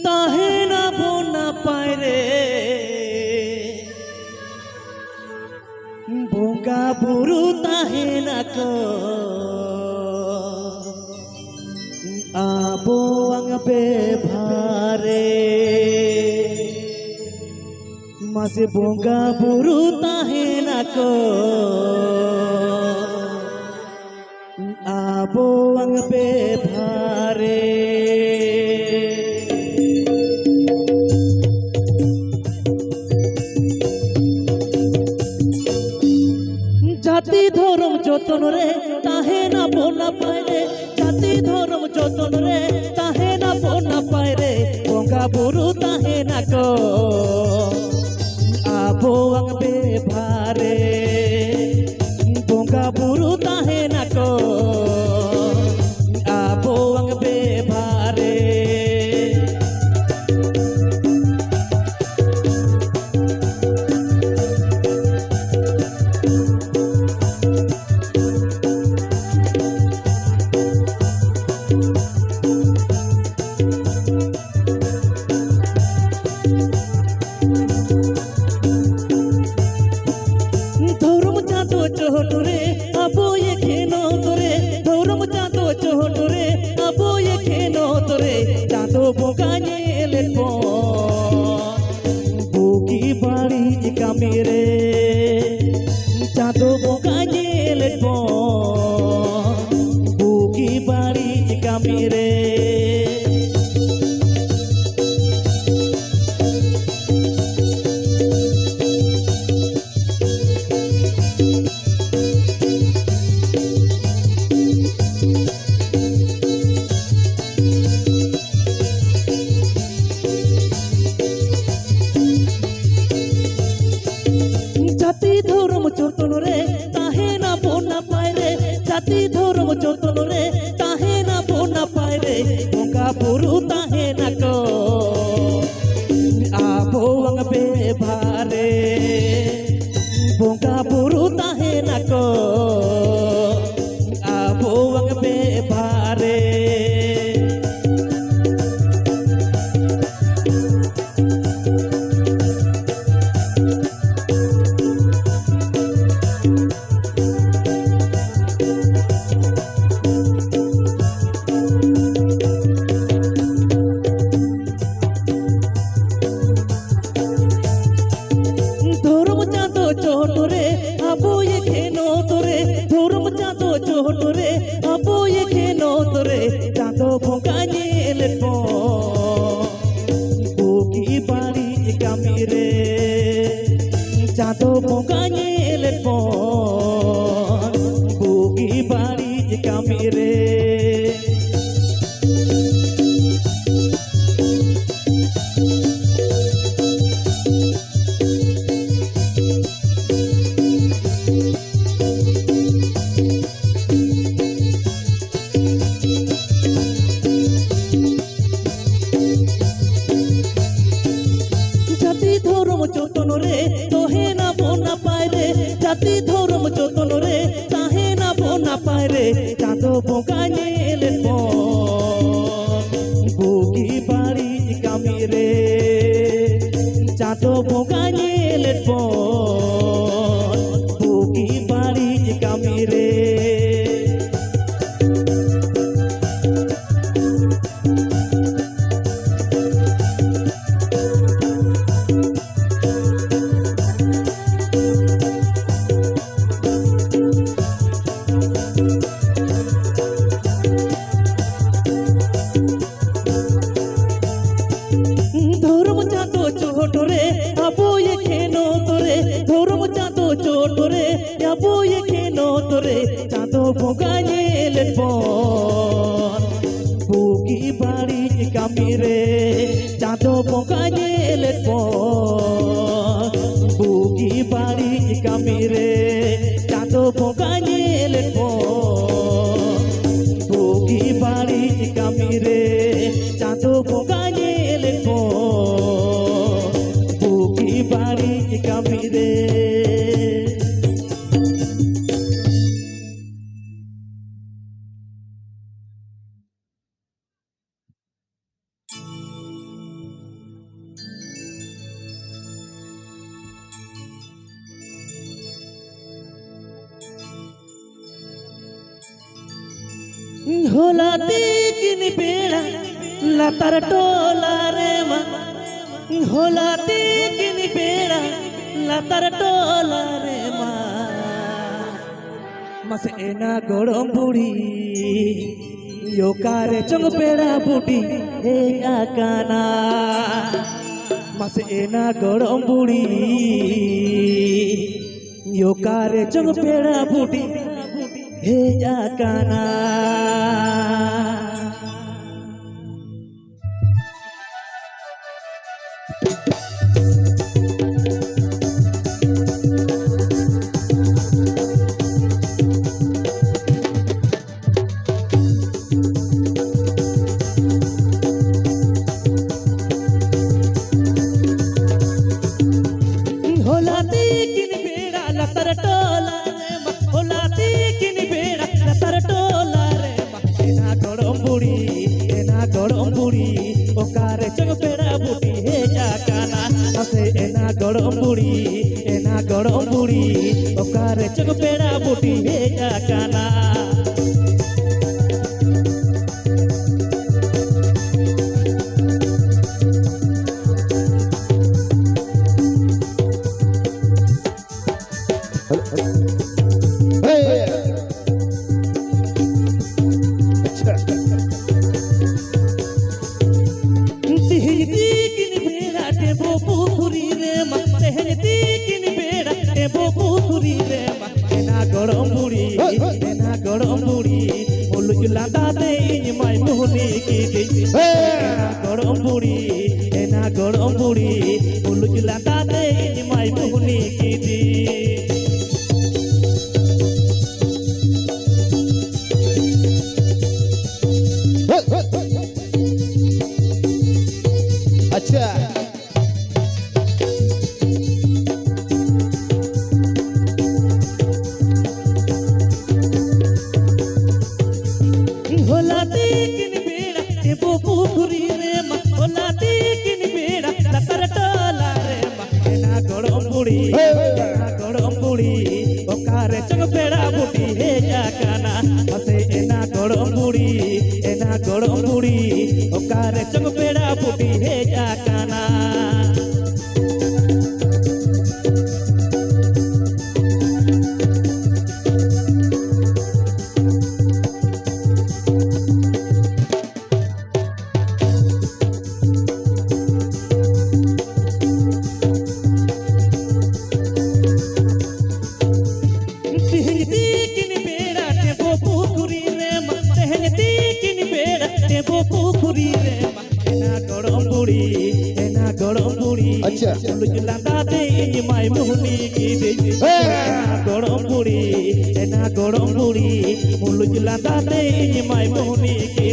তাহে না বোনা পায় রে বোঙ্গা বুরু তাহে না কো আবো আং বেভারে মাসে বোঙ্গা বুরু তাহে না কো আবো আং বেভারে জাতি ধর্ম যতন রে তাহে না বোনা পায় রে জাতি ধর্ম যতন রে তাহে না বোনা পায় রে বোঙ্গা বুরু তাহে না কো আবো আং বেভারে বোঙ্গা বুরু তাহে না কো আবো আং বেভারে চোহটরে আবো এখেনো তোরে ধরম চাঁদ চোহটরে আবো এখেনো তোরে চাঁদ বোকানে লেপ বুকি বাড়ি কামেরে চাঁদ বোকানে লেপ বুকি বাড়ি কামেরে জাতি ধর্ম যতন রে তাহে না বোনা পায় রে জাতি ধর্ম যতন রে তাহে না বোনা পায় রে বোঙ্গা বুরু তাহে না কো আবো আং বেভারে বোঙ্গা বুরু তাহে না কো আবো আং বেভারে চোহটরে আবো এখেনো তোরে ধরম চাঁদ চোহটরে আবো এখেনো তোরে চাঁদ বোকানে লেপ বুকি বাড়ি কামিরে চাঁদ বোকানে লেপ বুকি বাড়ি কামিরে যতন রে তোহে না বোনা পায় রে জাতি ধর্ম যতন রে তাহে না বোনা পায় রে চাঁদ বোকানে লেপ বুকি বাড়ি কামিরে চাঁদ বোকানে লেপ বুকি বাড়ি কামিরে ধরম চাঁদ চোহটরে আবো এখেনো তোরে ধরম চাঁদ চোহটরে আবো এখেনো তোরে চাঁদ বোকানে লেপ বুকি বাড়ি কামিরে চাঁদ বোকানে লেপ বুকি বাড়ি কামিরে চাঁদ বোকানে লেপ বুকি বাড়ি কামিরে চাঁদ বোকানে লেপ বুকি বাড়ি কামিরে হোলাতে কিনি বেড়া লাতার টোলা রে মা হোলাতে কিনি বেড়া লাতার টোলা রে মা মাসে এনা গরম বুড়ি योकारे चंग पेड़ा बूटी हे आकाना मासे एना गरम बुड़ी योकारे चंग पेड़ा बूटी हे आकाना होलाती किनी बेड़ा लतर टोला रे मा होलाती किनी बेड़ा लतर टोला रे मा एना गरम बुड़ी ओकारे चंग पेड़ा बूटी हे जाकाना मासे एना गरम बुड़ी ओकारे चंग पेड़ा बूटी हे जाकाना गरम बुड़ी मुलुक लादा दे माय मोहनी की दे गरम बुड़ी मुलुक लादा दे माय मोहनी की दे अच्छा होलाती किनी बेड़ा टेबो पुखुरी रे मा होलाती किनी बेड़ा लतर टोला रे मा एना गरम बुड़ी ओकारे चंग पेड़ा बूटी हे जाकाना मासे एना गरम बुड़ी ओकारे चंग पेड़ा बूटी हे जाकाना अच्छा मुलुक लादा दे माय मोहनी की दे गरम बुड़ी मुलुक लादा दे माय मोहनी की